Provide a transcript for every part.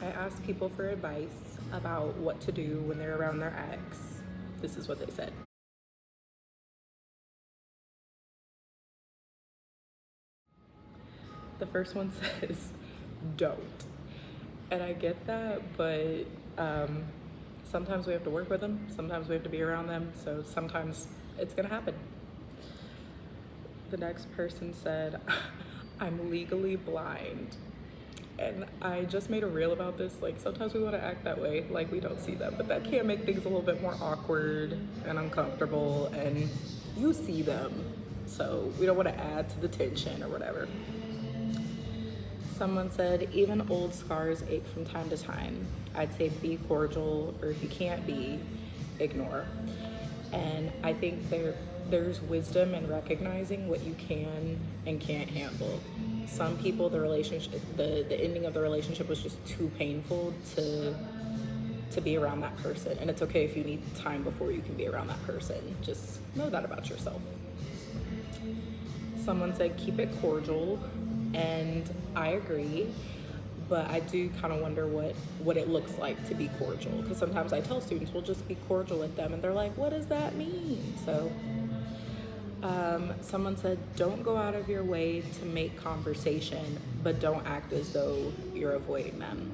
I asked people for advice about what to do when they're around their ex. This is what they said. The first one says, don't. And I get that, but sometimes we have to work with them, sometimes we have to be around them, so sometimes it's gonna happen. The next person said, I'm legally blind. And I just made a reel about this. Like, sometimes we want to act that way, like we don't see them, but that can make things a little bit more awkward and uncomfortable, and you see them, so we don't want to add to the tension or whatever. Someone said, even old scars ache from time to time. I'd say be cordial, or if you can't be, ignore. And I think there's wisdom in recognizing what you can and can't handle. Some people, the relationship, the ending of the relationship was just too painful to be around that person. And it's okay if you need time before you can be around that person. Just know that about yourself. Someone said, keep it cordial. And I agree, but I do kind of wonder what it looks like to be cordial, because sometimes I tell students we'll just be cordial with them and they're like, what does that mean? So someone said, don't go out of your way to make conversation, but don't act as though you're avoiding them.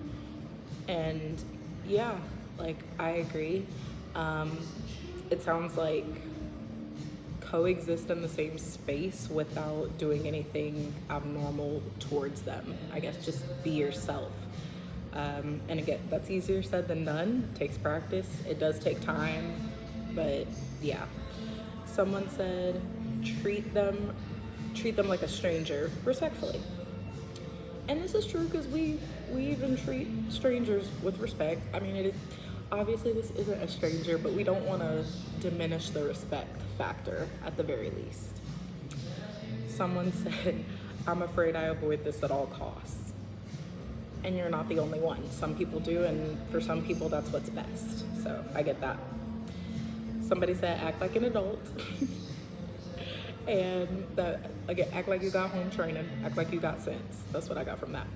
And yeah, like, I agree. It sounds like coexist in the same space without doing anything abnormal towards them. I guess just be yourself. And again, that's easier said than done. It takes practice. It does take time, but yeah. Someone said, treat them like a stranger, respectfully. And this is true, because we even treat strangers with respect. I mean, obviously this isn't a stranger, but we don't want to diminish the respect factor at the very least. Someone said, I'm afraid I avoid this at all costs. And you're not the only one. Some people do, and for some people that's what's best. So I get that. Somebody said, act like an adult. And again, act like you got home training, act like you got sense. That's what I got from that.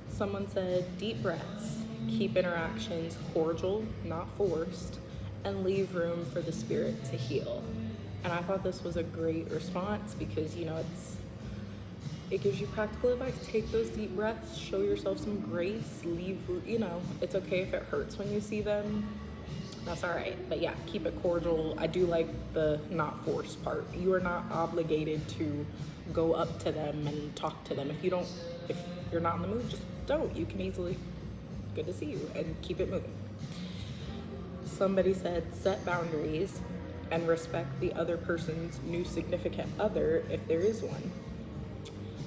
Someone said, deep breaths, keep interactions cordial, not forced, and leave room for the spirit to heal. And I thought this was a great response, because, it gives you practical advice. Take those deep breaths, show yourself some grace, it's okay if it hurts when you see them. That's all right. But yeah, keep it cordial. I do like the not forced part. You are not obligated to go up to them and talk to them. If you're not in the mood, just don't. You can easily, good to see you, and keep it moving. Somebody said, set boundaries and respect the other person's new significant other if there is one.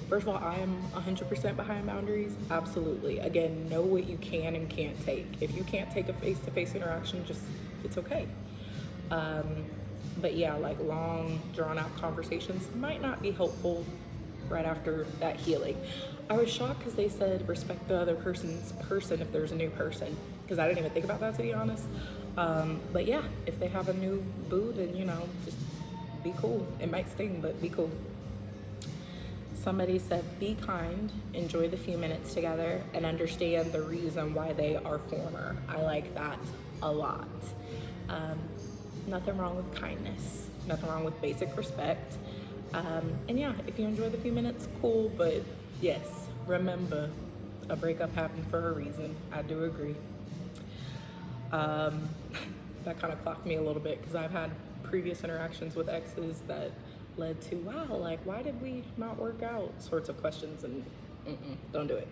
First of all, I am 100% behind boundaries, absolutely. Again, know what you can and can't take. If you can't take a face-to-face interaction, it's okay. But yeah, like long, drawn-out conversations might not be helpful right after that healing. I was shocked because they said respect the other person's person if there's a new person, because I didn't even think about that, to be honest. But yeah, if they have a new boo, then, just be cool. It might sting, but be cool. Somebody said, be kind, enjoy the few minutes together, and understand the reason why they are former. I like that a lot. Nothing wrong with kindness, nothing wrong with basic respect. And yeah, if you enjoy the few minutes, cool, but yes, remember, a breakup happened for a reason. I do agree. That kind of clocked me a little bit, because I've had previous interactions with exes that led to, wow, like, why did we not work out, sorts of questions, and don't do it.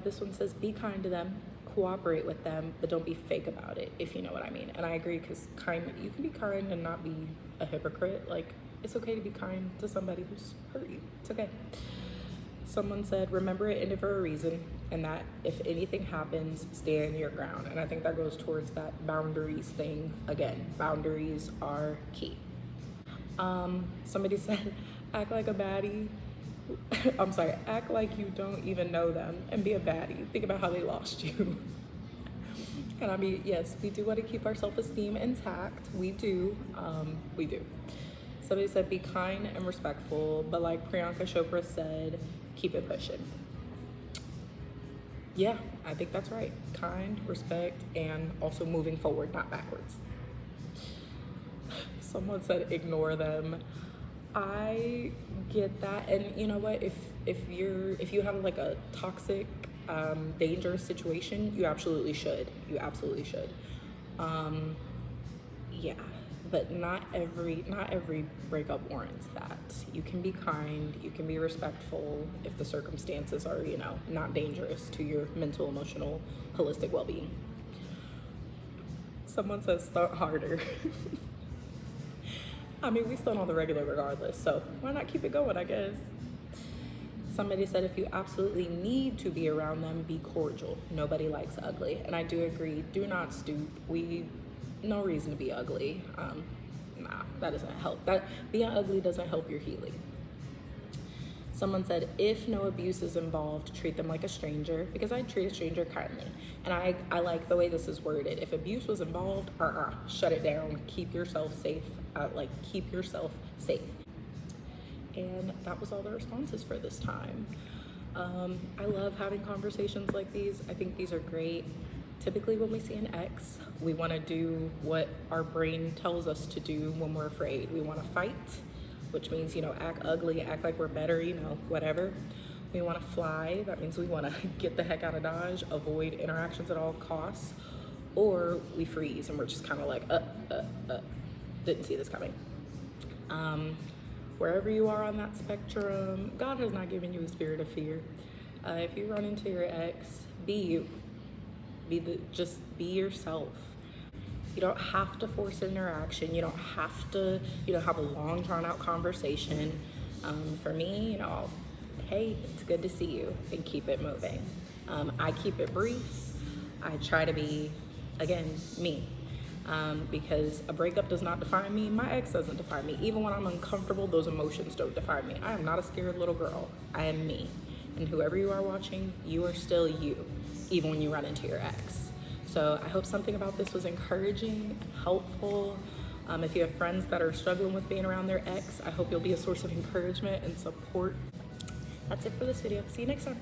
This one says, be kind to them, cooperate with them, but don't be fake about it, if you know what I mean. And I agree, because you can be kind and not be a hypocrite. Like, it's okay to be kind to somebody who's hurt you. It's okay. Someone said, remember it ended for a reason, and that if anything happens, stand your ground. And I think that goes towards that boundaries thing again. Boundaries are key. Somebody said, act like a baddie. I'm sorry, act like you don't even know them and be a baddie. Think about how they lost you. And I mean, yes, we do want to keep our self-esteem intact. We do. Somebody said, be kind and respectful, but like Priyanka Chopra said, keep it pushing. Yeah, I think that's right. Kind, respect, and also moving forward, not backwards. Someone said ignore them. I get that, and you know what? If you have like a toxic, dangerous situation, you absolutely should. You absolutely should. Um, yeah, but not every breakup warrants that. You can be kind, you can be respectful if the circumstances are, not dangerous to your mental, emotional, holistic well-being. Someone says start harder. I mean, we still on the regular regardless, so why not keep it going, I guess. Somebody said if you absolutely need to be around them, be cordial. Nobody likes ugly. And I do agree, do not stoop. No reason to be ugly. Nah, that doesn't help. That being ugly doesn't help your healing. Someone said, if no abuse is involved, treat them like a stranger, because I treat a stranger kindly. And I like the way this is worded. If abuse was involved, shut it down. Keep yourself safe. Keep yourself safe. And that was all the responses for this time. I love having conversations like these. I think these are great. Typically when we see an ex, we want to do what our brain tells us to do when we're afraid. We want to fight, which means, act ugly, act like we're better, whatever. We want to fly. That means we want to get the heck out of Dodge, avoid interactions at all costs. Or we freeze and we're just kind of like, didn't see this coming. Wherever you are on that spectrum, God has not given you a spirit of fear. If you run into your ex, be you. Just be yourself. You don't have to force interaction. You don't have to, have a long drawn out conversation. For me, hey, it's good to see you, and keep it moving. I keep it brief. I try to be, again, me. Because a breakup does not define me. My ex doesn't define me. Even when I'm uncomfortable, those emotions don't define me. I am not a scared little girl. I am me. And whoever you are watching, you are still you, even when you run into your ex. So I hope something about this was encouraging and helpful. If you have friends that are struggling with being around their ex, I hope you'll be a source of encouragement and support. That's it for this video. See you next time.